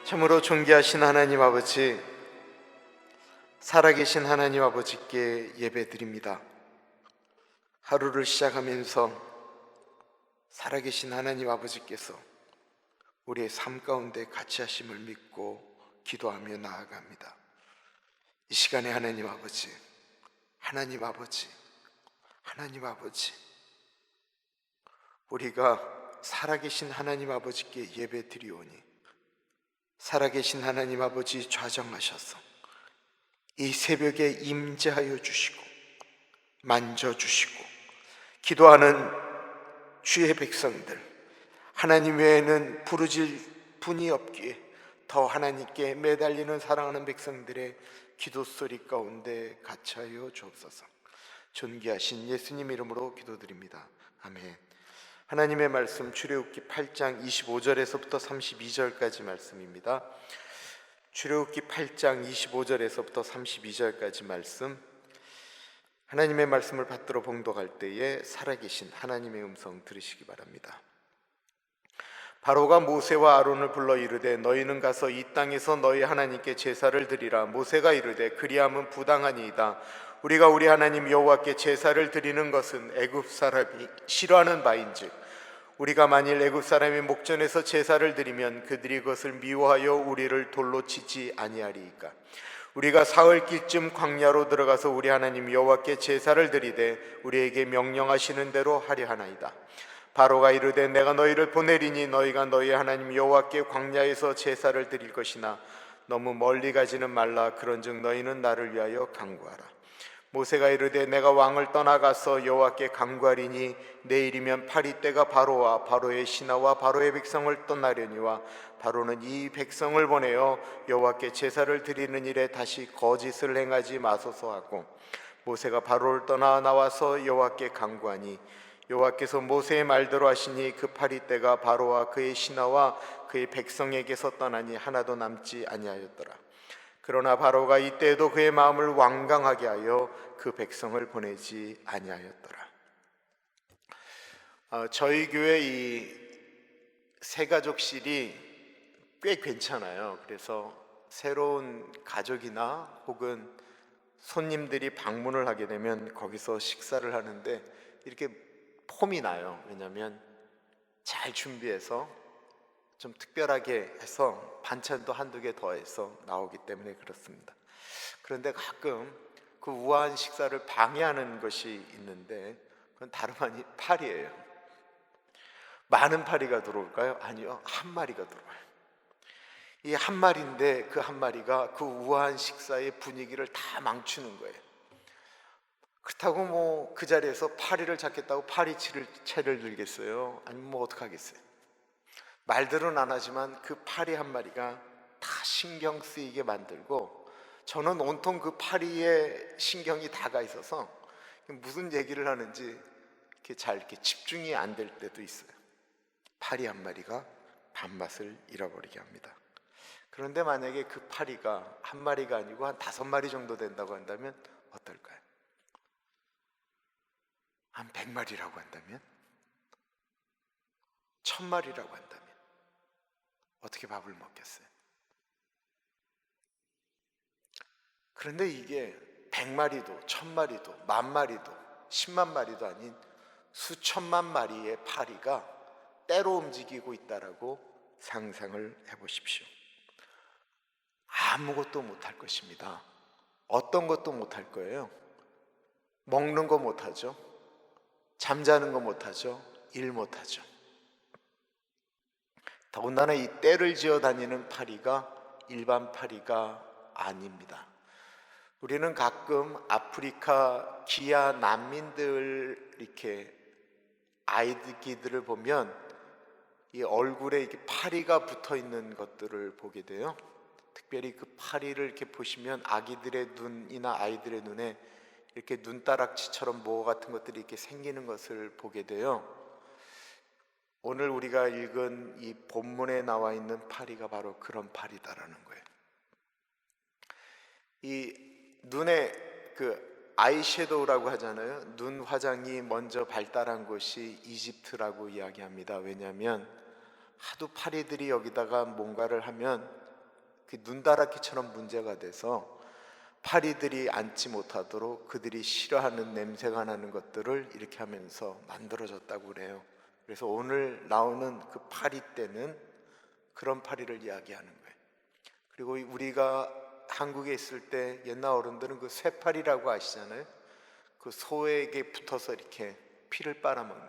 참으로 존귀하신 하나님 아버지, 살아계신 하나님 아버지께 예배드립니다. 하루를 시작하면서 살아계신 하나님 아버지께서 우리의 삶 가운데 같이 하심을 믿고 기도하며 나아갑니다. 이 시간에 하나님 아버지, 하나님 아버지, 하나님 아버지, 우리가 살아계신 하나님 아버지께 예배드리오니 살아계신 하나님 아버지 좌정하셔서 이 새벽에 임재하여 주시고 만져주시고, 기도하는 주의 백성들, 하나님 외에는 부르질 분이 없기에 더 하나님께 매달리는 사랑하는 백성들의 기도 소리 가운데 같이하여 주옵소서. 존귀하신 예수님 이름으로 기도드립니다. 아멘. 하나님의 말씀 출애굽기 8장 25절에서부터 32절까지 말씀입니다. 출애굽기 8장 25절에서부터 32절까지 말씀, 하나님의 말씀을 받들어 봉독할 때에 살아계신 하나님의 음성 들으시기 바랍니다. 바로가 모세와 아론을 불러 이르되 너희는 가서 이 땅에서 너희 하나님께 제사를 드리라. 모세가 이르되 그리함은 부당하니이다. 우리가 우리 하나님 여호와께 제사를 드리는 것은 애굽 사람이 싫어하는 바인즉 우리가 만일 애굽 사람이 목전에서 제사를 드리면 그들이 그것을 미워하여 우리를 돌로 치지 아니하리이까. 우리가 사흘길쯤 광야로 들어가서 우리 하나님 여호와께 제사를 드리되 우리에게 명령하시는 대로 하려 하나이다. 바로가 이르되 내가 너희를 보내리니 너희가 너희 하나님 여호와께 광야에서 제사를 드릴 것이나 너무 멀리 가지는 말라. 그런즉 너희는 나를 위하여 간구하라. 모세가 이르되 내가 왕을 떠나가서 여호와께 간구하리니 내일이면 파리떼가 바로와 바로의 신하와 바로의 백성을 떠나려니와 바로는 이 백성을 보내어 여호와께 제사를 드리는 일에 다시 거짓을 행하지 마소서 하고, 모세가 바로를 떠나 나와서 여호와께 간구하니 여호와께서 모세의 말대로 하시니 그 파리떼가 바로와 그의 신하와 그의 백성에게서 떠나니 하나도 남지 아니하였더라. 그러나 바로가 이때에도 그의 마음을 완강하게 하여 그 백성을 보내지 아니하였더라. 저희 교회 이 새가족실이 꽤 괜찮아요. 그래서 새로운 가족이나 혹은 손님들이 방문을 하게 되면 거기서 식사를 하는데 이렇게 폼이 나요. 왜냐하면 잘 준비해서 좀 특별하게 해서 반찬도 한두 개 더해서 나오기 때문에 그렇습니다. 그런데 가끔 그 우아한 식사를 방해하는 것이 있는데 그건 다름 아닌 파리예요. 많은 파리가 들어올까요? 아니요, 한 마리가 들어와요. 이 한 마리인데 그 한 마리가 그 우아한 식사의 분위기를 다 망치는 거예요. 그렇다고 뭐 그 자리에서 파리를 잡겠다고 파리채를 들겠어요? 아니면 뭐 어떡하겠어요? 말들은 안 하지만 그 파리 한 마리가 다 신경 쓰이게 만들고, 저는 온통 그 파리에 신경이 다 가 있어서 무슨 얘기를 하는지 이렇게 집중이 안 될 때도 있어요. 파리 한 마리가 밥맛을 잃어버리게 합니다. 그런데 만약에 그 파리가 한 마리가 아니고 한 5마리 정도 된다고 한다면 어떨까요? 한 100마리라고 한다면? 1000마리라고 한다면 어떻게 밥을 먹겠어요? 그런데 이게 100마리도 1000마리도 10,000마리도 10만 마리도 아닌 수천만 마리의 파리가 때로 움직이고 있다라고 상상을 해보십시오. 아무것도 못할 것입니다. 어떤 것도 못할 거예요. 먹는 거 못하죠. 잠자는 거 못하죠. 일 못하죠. 더군다나 이 떼를 지어 다니는 파리가 일반 파리가 아닙니다. 우리는 가끔 아프리카 기아 난민들 이렇게 아이들을 보면 이 얼굴에 이렇게 파리가 붙어 있는 것들을 보게 돼요. 특별히 그 파리를 이렇게 보시면 아기들의 눈이나 아이들의 눈에 이렇게 눈다락지처럼 모 같은 것들이 이렇게 생기는 것을 보게 돼요. 오늘 우리가 읽은 이 본문에 나와 있는 파리가 바로 그런 파리다라는 거예요. 이 눈에 그 아이섀도우라고 하잖아요. 눈 화장이 먼저 발달한 곳이 이집트라고 이야기합니다. 왜냐하면 하도 파리들이 여기다가 뭔가를 하면 눈다랗기처럼 문제가 돼서 파리들이 앉지 못하도록 그들이 싫어하는 냄새가 나는 것들을 이렇게 하면서 만들어졌다고 그래요. 그래서 오늘 나오는 그 파리떼는 그런 파리를 이야기하는 거예요. 그리고 우리가 한국에 있을 때 옛날 어른들은 그 쇠파리라고 아시잖아요. 그 소에게 붙어서 이렇게 피를 빨아먹는,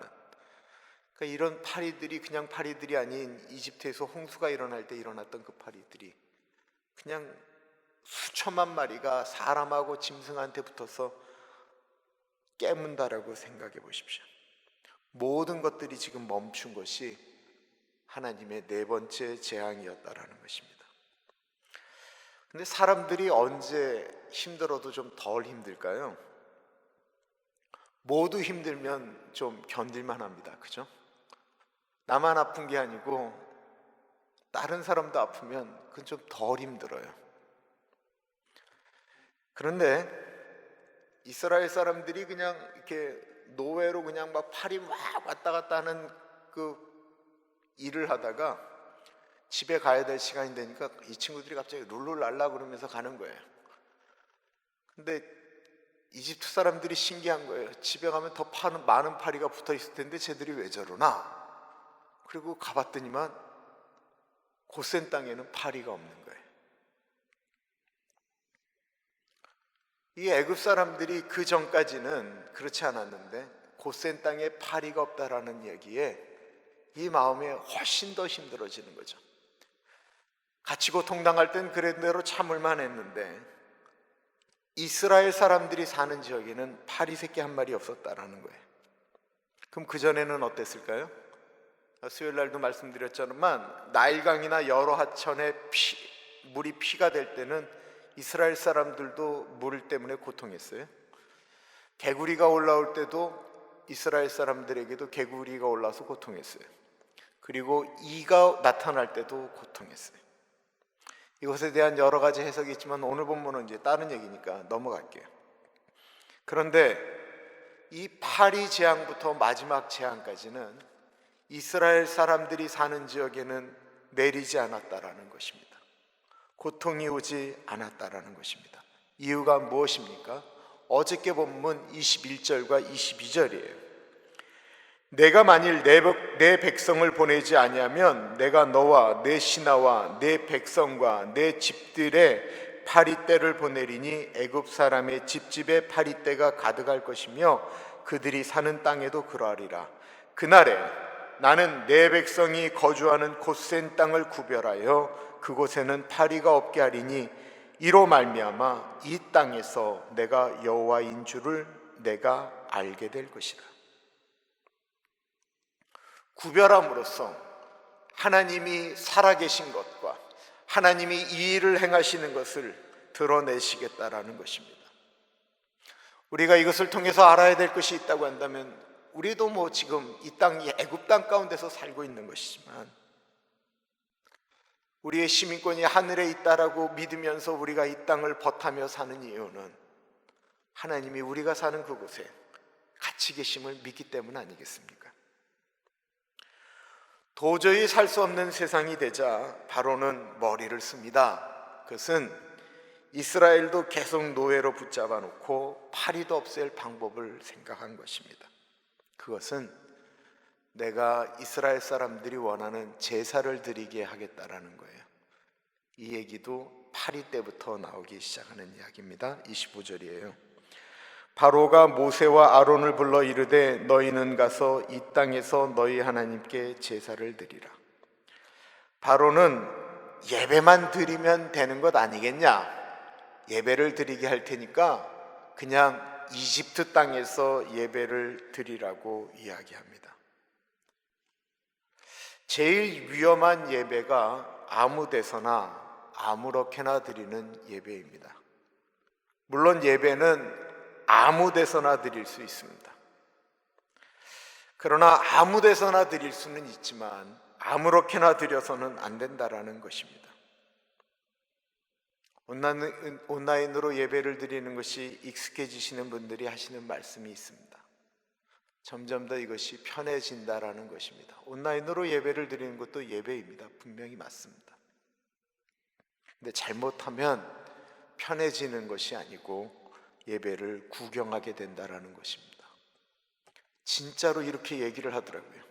그러니까 이런 파리들이 그냥 파리들이 아닌 이집트에서 홍수가 일어날 때 일어났던 그 파리들이 그냥 수천만 마리가 사람하고 짐승한테 붙어서 깨문다라고 생각해 보십시오. 모든 것들이 지금 멈춘 것이 하나님의 네 번째 재앙이었다라는 것입니다. 근데 사람들이 언제 힘들어도 좀 덜 힘들까요? 모두 힘들면 좀 견딜만 합니다. 그죠? 나만 아픈 게 아니고 다른 사람도 아프면 그건 좀 덜 힘들어요. 그런데 이스라엘 사람들이 그냥 이렇게 노예로 그냥 막 팔이 막 왔다 갔다 하는 그 일을 하다가 집에 가야 될 시간이 되니까 이 친구들이 갑자기 룰루랄라 그러면서 가는 거예요. 근데 이집트 사람들이 신기한 거예요. 집에 가면 더 많은 파리가 붙어 있을 텐데 쟤들이 왜 저러나? 그리고 가봤더니만 고센 땅에는 파리가 없는 거예요. 이 애굽 사람들이 그 전까지는 그렇지 않았는데 고센 땅에 파리가 없다라는 얘기에 이 마음이 훨씬 더 힘들어지는 거죠. 같이 고통당할 땐 그래대로 참을만 했는데 이스라엘 사람들이 사는 지역에는 파리 새끼 한 마리 없었다라는 거예요. 그럼 그전에는 어땠을까요? 수요일 날도 말씀드렸지만 나일강이나 여러 하천에 물이 피가 될 때는 이스라엘 사람들도 물 때문에 고통했어요. 개구리가 올라올 때도 이스라엘 사람들에게도 개구리가 올라와서 고통했어요. 그리고 이가 나타날 때도 고통했어요. 이것에 대한 여러 가지 해석이 있지만 오늘 본문은 이제 다른 얘기니까 넘어갈게요. 그런데 이 파리 재앙부터 마지막 재앙까지는 이스라엘 사람들이 사는 지역에는 내리지 않았다라는 것입니다. 고통이 오지 않았다라는 것입니다. 이유가 무엇입니까? 어저께 본문 21절과 22절이에요. 내가 만일 내 백성을 보내지 아니하면 내가 너와 내 신하와 내 백성과 내 집들에 파리떼를 보내리니 애굽 사람의 집집에 파리떼가 가득할 것이며 그들이 사는 땅에도 그러하리라. 그날에 나는 내 백성이 거주하는 곧센 땅을 구별하여 그곳에는 파리가 없게 하리니 이로 말미암아 이 땅에서 내가 여호와인 줄을 내가 알게 될 것이라. 구별함으로써 하나님이 살아계신 것과 하나님이 이 일을 행하시는 것을 드러내시겠다라는 것입니다. 우리가 이것을 통해서 알아야 될 것이 있다고 한다면 우리도 지금 이 땅이 애굽 땅 가운데서 살고 있는 것이지만 우리의 시민권이 하늘에 있다라고 믿으면서 우리가 이 땅을 버타며 사는 이유는 하나님이 우리가 사는 그곳에 같이 계심을 믿기 때문 아니겠습니까? 도저히 살 수 없는 세상이 되자 바로는 머리를 씁니다. 그것은 이스라엘도 계속 노예로 붙잡아 놓고 파리도 없앨 방법을 생각한 것입니다. 그것은 내가 이스라엘 사람들이 원하는 제사를 드리게 하겠다라는 거예요. 이 얘기도 파리 때부터 나오기 시작하는 이야기입니다. 25절이에요. 바로가 모세와 아론을 불러 이르되 너희는 가서 이 땅에서 너희 하나님께 제사를 드리라. 바로는 예배만 드리면 되는 것 아니겠냐? 예배를 드리게 할 테니까 그냥 이집트 땅에서 예배를 드리라고 이야기합니다. 제일 위험한 예배가 아무 데서나 아무렇게나 드리는 예배입니다. 물론 예배는 아무 데서나 드릴 수 있습니다. 그러나 아무 데서나 드릴 수는 있지만 아무렇게나 드려서는 안 된다라는 것입니다. 온라인으로 예배를 드리는 것이 익숙해지시는 분들이 하시는 말씀이 있습니다. 점점 더 이것이 편해진다라는 것입니다. 온라인으로 예배를 드리는 것도 예배입니다. 분명히 맞습니다. 근데 잘못하면 편해지는 것이 아니고 예배를 구경하게 된다라는 것입니다. 진짜로 이렇게 얘기를 하더라고요.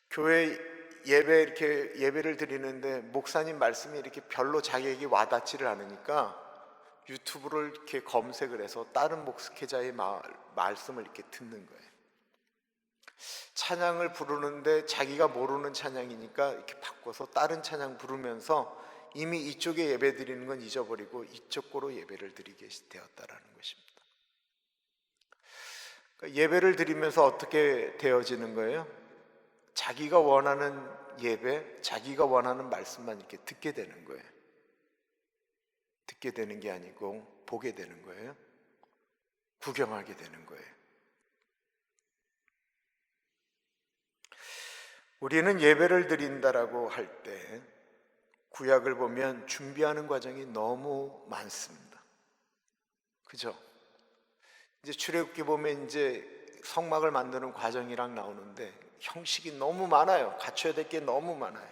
교회 예배를 드리는데 목사님 말씀이 이렇게 별로 자기에게 와닿지를 않으니까 유튜브를 이렇게 검색을 해서 다른 목회자의 말씀을 이렇게 듣는 거예요. 찬양을 부르는데 자기가 모르는 찬양이니까 이렇게 바꿔서 다른 찬양 부르면서 이미 이쪽에 예배 드리는 건 잊어버리고 이쪽으로 예배를 드리게 되었다라는 것입니다. 그러니까 예배를 드리면서 어떻게 되어지는 거예요? 자기가 원하는 예배, 자기가 원하는 말씀만 이렇게 듣게 되는 거예요. 듣게 되는 게 아니고 보게 되는 거예요. 구경하게 되는 거예요. 우리는 예배를 드린다라고 할 때 구약을 보면 준비하는 과정이 너무 많습니다. 그죠? 이제 출애굽기 보면 이제 성막을 만드는 과정이랑 나오는데 형식이 너무 많아요. 갖춰야 될 게 너무 많아요.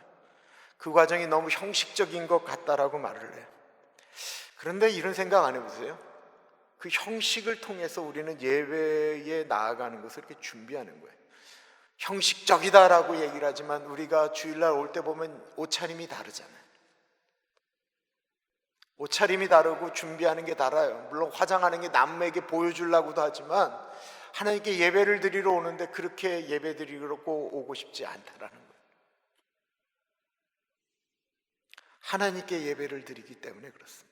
그 과정이 너무 형식적인 것 같다라고 말을 해요. 그런데 이런 생각 안 해보세요? 그 형식을 통해서 우리는 예배에 나아가는 것을 이렇게 준비하는 거예요. 형식적이다라고 얘기를 하지만 우리가 주일날 올 때 보면 옷차림이 다르잖아요. 옷차림이 다르고 준비하는 게 달라요. 물론 화장하는 게 남에게 보여주려고도 하지만 하나님께 예배를 드리러 오는데 그렇게 예배 드리러 오고 싶지 않다라는 거예요. 하나님께 예배를 드리기 때문에 그렇습니다.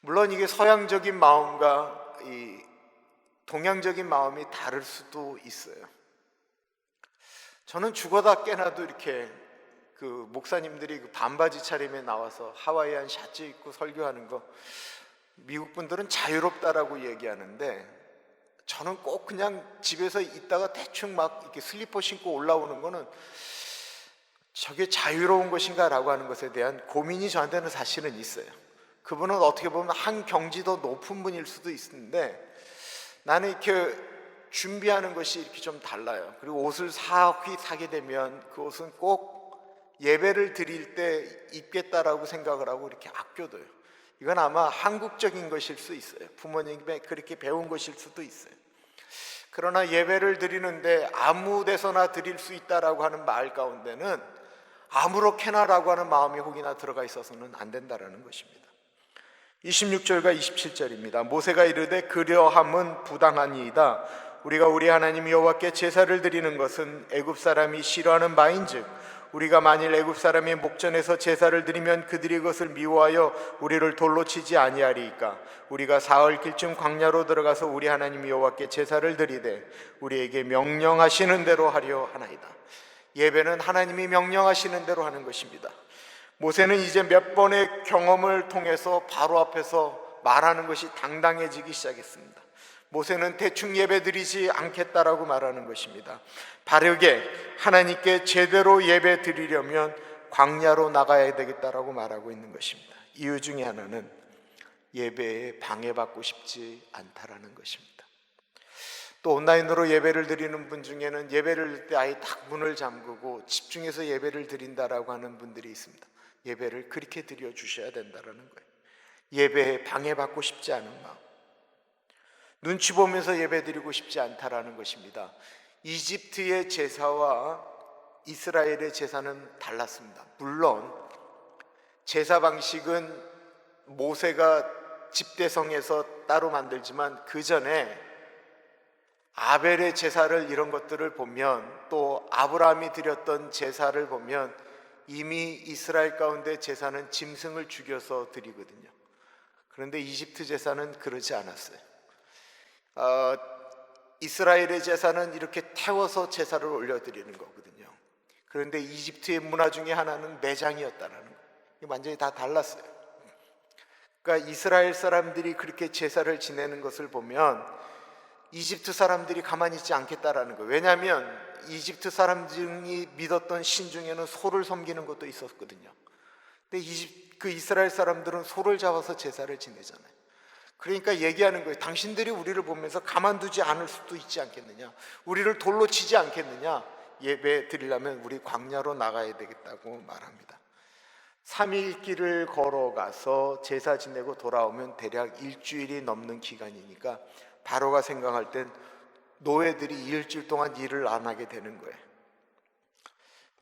물론 이게 서양적인 마음과 이 동양적인 마음이 다를 수도 있어요. 저는 죽어다 깨나도 이렇게 그 목사님들이 그 반바지 차림에 나와서 하와이안 샤츠 입고 설교하는 거 미국 분들은 자유롭다라고 얘기하는데 저는 꼭 그냥 집에서 있다가 대충 막 이렇게 슬리퍼 신고 올라오는 거는 저게 자유로운 것인가 라고 하는 것에 대한 고민이 저한테는 사실은 있어요. 그분은 어떻게 보면 한 경지 더 높은 분일 수도 있는데 나는 이렇게 준비하는 것이 이렇게 좀 달라요. 그리고 옷을 사게 되면 그 옷은 꼭 예배를 드릴 때 입겠다라고 생각을 하고 이렇게 아껴둬요. 이건 아마 한국적인 것일 수 있어요. 부모님이 그렇게 배운 것일 수도 있어요. 그러나 예배를 드리는데 아무 데서나 드릴 수 있다라고 하는 말 가운데는 아무렇게나라고 하는 마음이 혹이나 들어가 있어서는 안 된다라는 것입니다. 26절과 27절입니다. 모세가 이르되 그러함은 부당하니이다. 우리가 우리 하나님 여호와께 제사를 드리는 것은 애굽 사람이 싫어하는 바인즉 우리가 만일 애굽 사람의 목전에서 제사를 드리면 그들이 그것을 미워하여 우리를 돌로 치지 아니하리이까. 우리가 사흘 길쯤 광야로 들어가서 우리 하나님 여호와께 제사를 드리되 우리에게 명령하시는 대로 하려 하나이다. 예배는 하나님이 명령하시는 대로 하는 것입니다. 모세는 이제 몇 번의 경험을 통해서 바로 앞에서 말하는 것이 당당해지기 시작했습니다. 모세는 대충 예배 드리지 않겠다라고 말하는 것입니다. 바르게 하나님께 제대로 예배 드리려면 광야로 나가야 되겠다라고 말하고 있는 것입니다. 이유 중에 하나는 예배에 방해받고 싶지 않다라는 것입니다. 또 온라인으로 예배를 드리는 분 중에는 예배를 드릴 때 아예 딱 문을 잠그고 집중해서 예배를 드린다라고 하는 분들이 있습니다. 예배를 그렇게 드려 주셔야 된다라는 거예요. 예배에 방해받고 싶지 않은 마음, 눈치 보면서 예배 드리고 싶지 않다라는 것입니다. 이집트의 제사와 이스라엘의 제사는 달랐습니다. 물론 제사 방식은 모세가 집대성에서 따로 만들지만 그 전에 아벨의 제사를 이런 것들을 보면 또 아브라함이 드렸던 제사를 보면 이미 이스라엘 가운데 제사는 짐승을 죽여서 드리거든요. 그런데 이집트 제사는 그러지 않았어요. 이스라엘의 제사는 이렇게 태워서 제사를 올려드리는 거거든요. 그런데 이집트의 문화 중에 하나는 매장이었다는 거예요. 완전히 다 달랐어요. 그러니까 이스라엘 사람들이 그렇게 제사를 지내는 것을 보면 이집트 사람들이 가만히 있지 않겠다라는 거예요. 왜냐하면 이집트 사람들이 믿었던 신 중에는 소를 섬기는 것도 있었거든요. 근데 그 이스라엘 사람들은 소를 잡아서 제사를 지내잖아요. 그러니까 얘기하는 거예요. 당신들이 우리를 보면서 가만두지 않을 수도 있지 않겠느냐, 우리를 돌로 치지 않겠느냐, 예배 드리려면 우리 광야로 나가야 되겠다고 말합니다. 3일 길을 걸어가서 제사 지내고 돌아오면 대략 일주일이 넘는 기간이니까 바로가 생각할 땐 노예들이 일주일 동안 일을 안 하게 되는 거예요.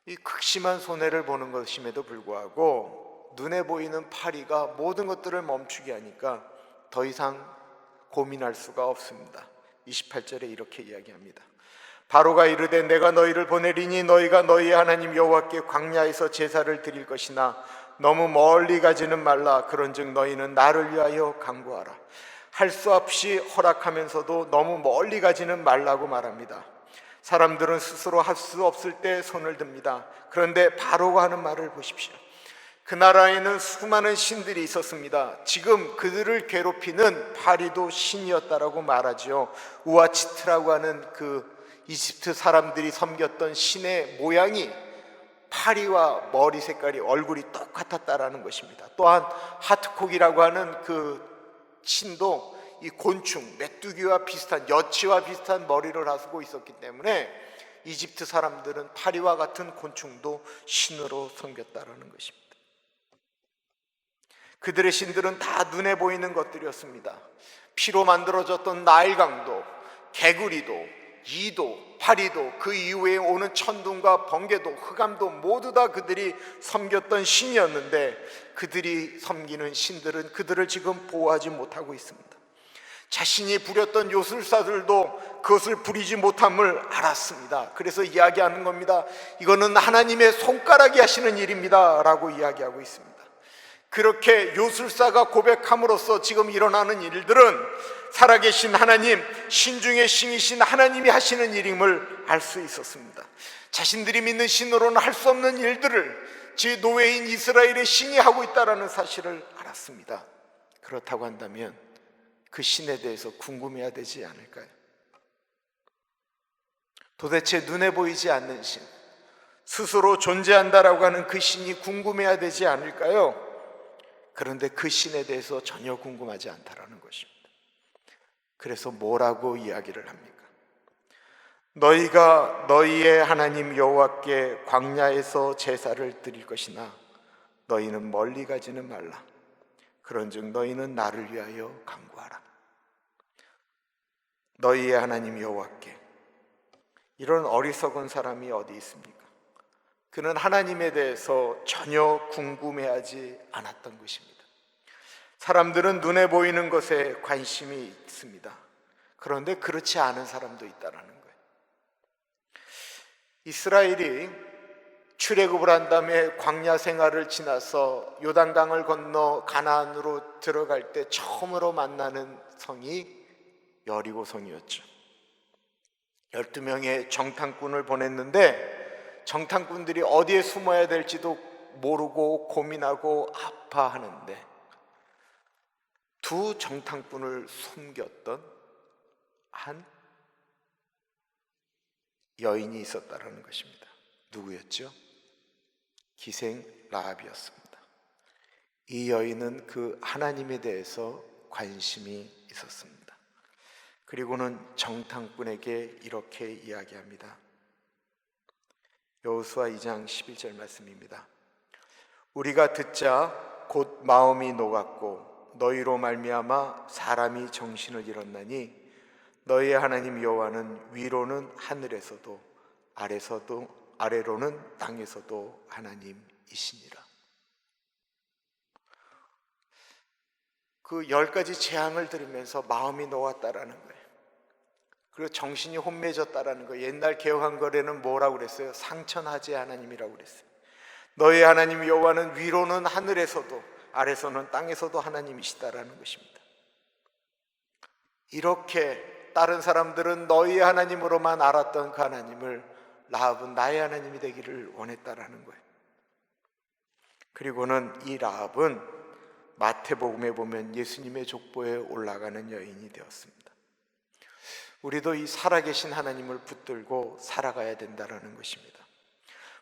이 극심한 손해를 보는 것임에도 불구하고 눈에 보이는 파리가 모든 것들을 멈추게 하니까 더 이상 고민할 수가 없습니다. 28절에 이렇게 이야기합니다. 바로가 이르되 내가 너희를 보내리니 너희가 너희의 하나님 여호와께 광야에서 제사를 드릴 것이나 너무 멀리 가지는 말라. 그런즉 너희는 나를 위하여 간구하라. 할 수 없이 허락하면서도 너무 멀리 가지는 말라고 말합니다. 사람들은 스스로 할 수 없을 때 손을 듭니다. 그런데 바로가 하는 말을 보십시오. 그 나라에는 수많은 신들이 있었습니다. 지금 그들을 괴롭히는 파리도 신이었다라고 말하죠. 우아치트라고 하는 그 이집트 사람들이 섬겼던 신의 모양이 파리와 머리 색깔이 얼굴이 똑같았다라는 것입니다. 또한 하트콕이라고 하는 그 신도 이 곤충, 메뚜기와 비슷한, 여치와 비슷한 머리를 하고 있었기 때문에 이집트 사람들은 파리와 같은 곤충도 신으로 섬겼다라는 것입니다. 그들의 신들은 다 눈에 보이는 것들이었습니다. 피로 만들어졌던 나일강도, 개구리도, 이도, 파리도, 그 이후에 오는 천둥과 번개도, 흑암도 모두 다 그들이 섬겼던 신이었는데 그들이 섬기는 신들은 그들을 지금 보호하지 못하고 있습니다. 자신이 부렸던 요술사들도 그것을 부리지 못함을 알았습니다. 그래서 이야기하는 겁니다. 이거는 하나님의 손가락이 하시는 일입니다 라고 이야기하고 있습니다. 그렇게 요술사가 고백함으로써 지금 일어나는 일들은 살아계신 하나님, 신중의 신이신 하나님이 하시는 일임을 알 수 있었습니다. 자신들이 믿는 신으로는 할 수 없는 일들을 제 노예인 이스라엘의 신이 하고 있다는 사실을 알았습니다. 그렇다고 한다면 그 신에 대해서 궁금해야 되지 않을까요? 도대체 눈에 보이지 않는 신, 스스로 존재한다라고 하는 그 신이 궁금해야 되지 않을까요? 그런데 그 신에 대해서 전혀 궁금하지 않다라는 것입니다. 그래서 뭐라고 이야기를 합니까? 너희가 너희의 하나님 여호와께 광야에서 제사를 드릴 것이나 너희는 멀리 가지는 말라. 그런즉 너희는 나를 위하여 간구하라. 너희의 하나님 여호와께. 이런 어리석은 사람이 어디 있습니까? 그는 하나님에 대해서 전혀 궁금해하지 않았던 것입니다. 사람들은 눈에 보이는 것에 관심이 있습니다. 그런데 그렇지 않은 사람도 있다는 거예요. 이스라엘이 출애굽을 한 다음에 광야 생활을 지나서 요단강을 건너 가나안으로 들어갈 때 처음으로 만나는 성이 여리고성이었죠. 12명의 정탐꾼을 보냈는데 정탐꾼들이 어디에 숨어야 될지도 모르고 고민하고 아파하는데 두 정탐꾼을 숨겼던 한 여인이 있었다는 것입니다. 누구였죠? 기생 라합이었습니다. 이 여인은 그 하나님에 대해서 관심이 있었습니다. 그리고는 정탐꾼에게 이렇게 이야기합니다. 여호수아 2장 11절 말씀입니다. 우리가 듣자 곧 마음이 녹았고 너희로 말미암아 사람이 정신을 잃었나니 너희의 하나님 여호와는 위로는 하늘에서도 아래로는 땅에서도 하나님이시니라. 그 10가지 재앙을 들으면서 마음이 녹았다라는 거예요. 그리고 정신이 혼미해졌다라는 거예요. 옛날 개혁한거래는 뭐라고 그랬어요? 상천하지 하나님이라고 그랬어요. 너희 하나님 여호와는 위로는 하늘에서도 아래서는 땅에서도 하나님이시다라는 것입니다. 이렇게 다른 사람들은 너희 하나님으로만 알았던 그 하나님을 라합은 나의 하나님이 되기를 원했다라는 거예요. 그리고는 이 라합은 마태복음에 보면 예수님의 족보에 올라가는 여인이 되었습니다. 우리도 이 살아계신 하나님을 붙들고 살아가야 된다는 것입니다.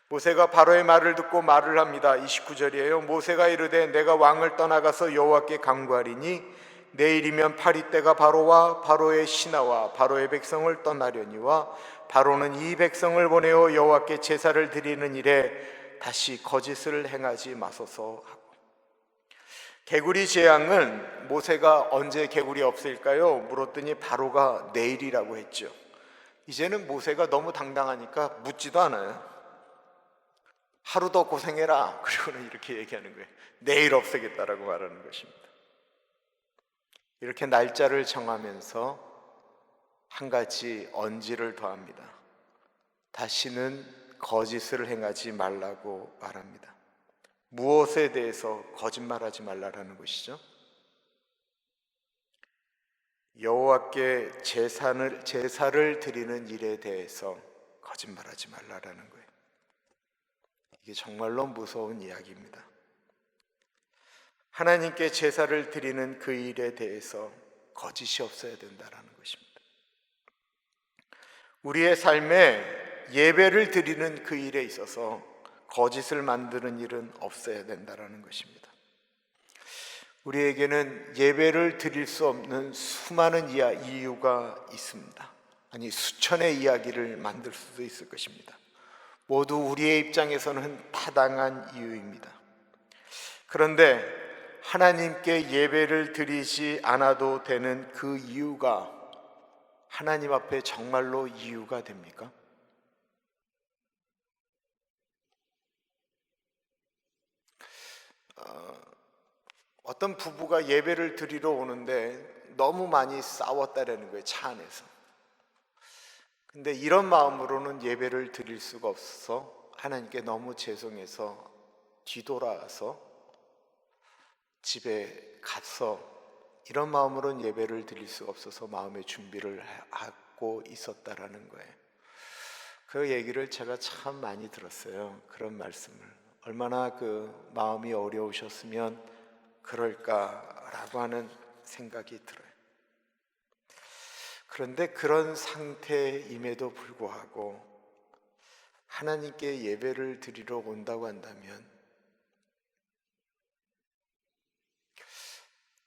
모세가 바로의 말을 듣고 말을 합니다. 29절이에요. 모세가 이르되 내가 왕을 떠나가서 여호와께 간구하리니 내일이면 파리떼가 바로와 바로의 신하와 바로의 백성을 떠나려니와 바로는 이 백성을 보내어 여호와께 제사를 드리는 일에 다시 거짓을 행하지 마소서 하고, 개구리 재앙은 모세가 언제 개구리 없앨까요? 물었더니 바로가 내일이라고 했죠. 이제는 모세가 너무 당당하니까 묻지도 않아요. 하루 더 고생해라. 그리고는 이렇게 얘기하는 거예요. 내일 없애겠다라고 말하는 것입니다. 이렇게 날짜를 정하면서 한 가지 언지를 더합니다. 다시는 거짓을 행하지 말라고 말합니다. 무엇에 대해서 거짓말하지 말라라는 것이죠? 여호와께 제사를 드리는 일에 대해서 거짓말하지 말라라는 거예요. 이게 정말로 무서운 이야기입니다. 하나님께 제사를 드리는 그 일에 대해서 거짓이 없어야 된다라는 것입니다. 우리의 삶에 예배를 드리는 그 일에 있어서 거짓을 만드는 일은 없어야 된다라는 것입니다. 우리에게는 예배를 드릴 수 없는 수많은 이유가 있습니다. 아니, 수천의 이야기를 만들 수도 있을 것입니다. 모두 우리의 입장에서는 타당한 이유입니다. 그런데 하나님께 예배를 드리지 않아도 되는 그 이유가 하나님 앞에 정말로 이유가 됩니까? 어떤 부부가 예배를 드리러 오는데 너무 많이 싸웠다라는 거예요, 차 안에서. 근데 이런 마음으로는 예배를 드릴 수가 없어서 하나님께 너무 죄송해서 뒤돌아서 집에 가서, 이런 마음으로는 예배를 드릴 수가 없어서 마음의 준비를 하고 있었다라는 거예요. 그 얘기를 제가 참 많이 들었어요. 그런 말씀을. 얼마나 그 마음이 어려우셨으면 그럴까라고 하는 생각이 들어요. 그런데 그런 상태임에도 불구하고 하나님께 예배를 드리러 온다고 한다면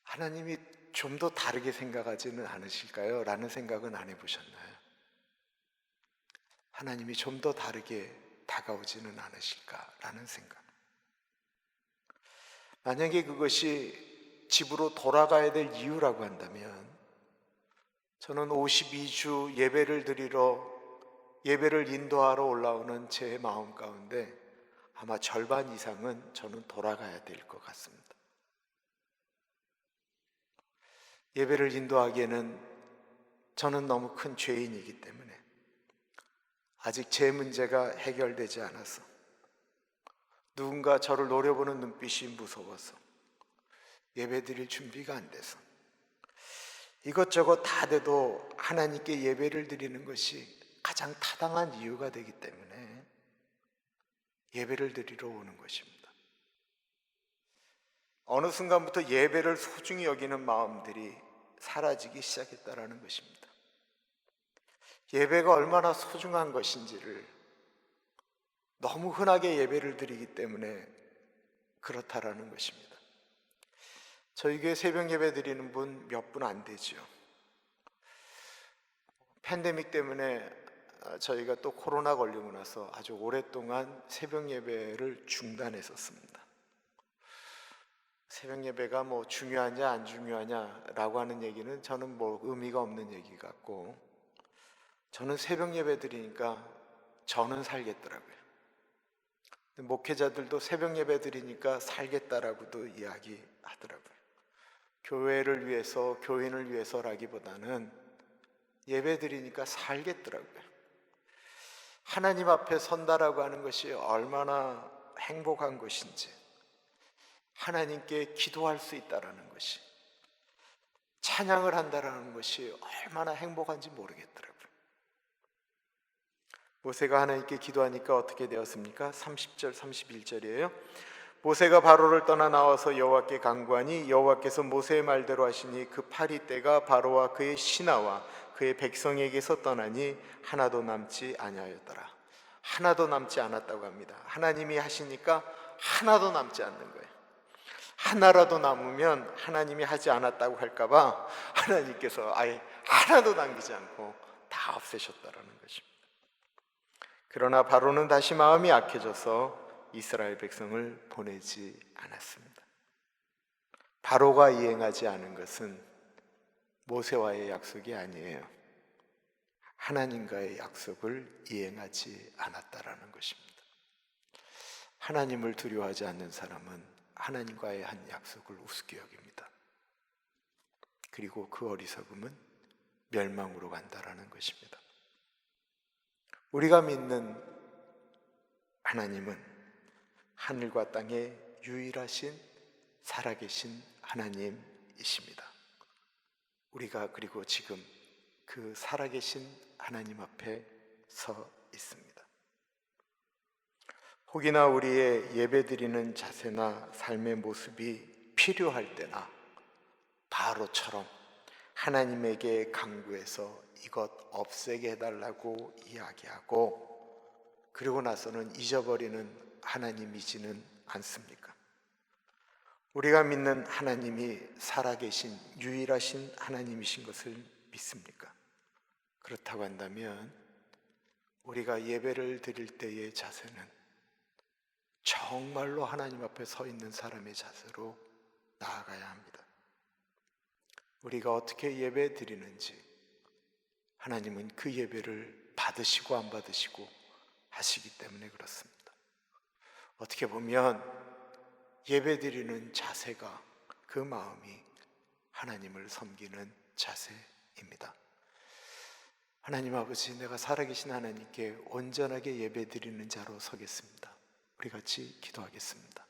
하나님이 좀 더 다르게 생각하지는 않으실까요? 라는 생각은 안 해보셨나요? 하나님이 좀 더 다르게 다가오지는 않으실까라는 생각. 만약에 그것이 집으로 돌아가야 될 이유라고 한다면 저는 52주 예배를 드리러, 예배를 인도하러 올라오는 제 마음 가운데 아마 절반 이상은 저는 돌아가야 될 것 같습니다. 예배를 인도하기에는 저는 너무 큰 죄인이기 때문에 아직 제 문제가 해결되지 않아서, 누군가 저를 노려보는 눈빛이 무서워서 예배 드릴 준비가 안 돼서, 이것저것 다 돼도 하나님께 예배를 드리는 것이 가장 타당한 이유가 되기 때문에 예배를 드리러 오는 것입니다. 어느 순간부터 예배를 소중히 여기는 마음들이 사라지기 시작했다라는 것입니다. 예배가 얼마나 소중한 것인지를 너무 흔하게 예배를 드리기 때문에 그렇다라는 것입니다. 저희 교회 새벽 예배 드리는 분 몇 분 안 되죠. 팬데믹 때문에 저희가 또 코로나 걸리고 나서 아주 오랫동안 새벽 예배를 중단했었습니다. 새벽 예배가 뭐 중요하냐 안 중요하냐라고 하는 얘기는 저는 뭐 의미가 없는 얘기 같고, 저는 새벽 예배 드리니까 저는 살겠더라고요. 목회자들도 새벽 예배 드리니까 살겠다라고도 이야기하더라고요. 교회를 위해서, 교인을 위해서라기보다는 예배 드리니까 살겠더라고요. 하나님 앞에 선다라고 하는 것이 얼마나 행복한 것인지, 하나님께 기도할 수 있다라는 것이, 찬양을 한다라는 것이 얼마나 행복한지 모르겠더라고요. 모세가 하나님께 기도하니까 어떻게 되었습니까? 30절 31절이에요. 모세가 바로를 떠나 나와서 여호와께 간구하니 여호와께서 모세의 말대로 하시니 그 파리떼가 바로와 그의 신하와 그의 백성에게서 떠나니 하나도 남지 아니하였더라. 하나도 남지 않았다고 합니다. 하나님이 하시니까 하나도 남지 않는 거예요. 하나라도 남으면 하나님이 하지 않았다고 할까봐 하나님께서 아예 하나도 남기지 않고 다 없애셨다라는 것입니다. 그러나 바로는 다시 마음이 약해져서 이스라엘 백성을 보내지 않았습니다. 바로가 이행하지 않은 것은 모세와의 약속이 아니에요. 하나님과의 약속을 이행하지 않았다라는 것입니다. 하나님을 두려워하지 않는 사람은 하나님과의 한 약속을 우습게 여깁니다. 그리고 그 어리석음은 멸망으로 간다라는 것입니다. 우리가 믿는 하나님은 하늘과 땅의 유일하신 살아계신 하나님이십니다. 우리가 그리고 지금 그 살아계신 하나님 앞에 서 있습니다. 혹이나 우리의 예배드리는 자세나 삶의 모습이 필요할 때나 바로처럼 하나님에게 간구해서 이것 없애게 해달라고 이야기하고 그리고 나서는 잊어버리는 하나님이지는 않습니까? 우리가 믿는 하나님이 살아계신 유일하신 하나님이신 것을 믿습니까? 그렇다고 한다면 우리가 예배를 드릴 때의 자세는 정말로 하나님 앞에 서 있는 사람의 자세로 나아가야 합니다. 우리가 어떻게 예배 드리는지 하나님은 그 예배를 받으시고 안 받으시고 하시기 때문에 그렇습니다. 어떻게 보면 예배 드리는 자세가 그 마음이 하나님을 섬기는 자세입니다. 하나님 아버지, 내가 살아계신 하나님께 온전하게 예배 드리는 자로 서겠습니다. 우리 같이 기도하겠습니다.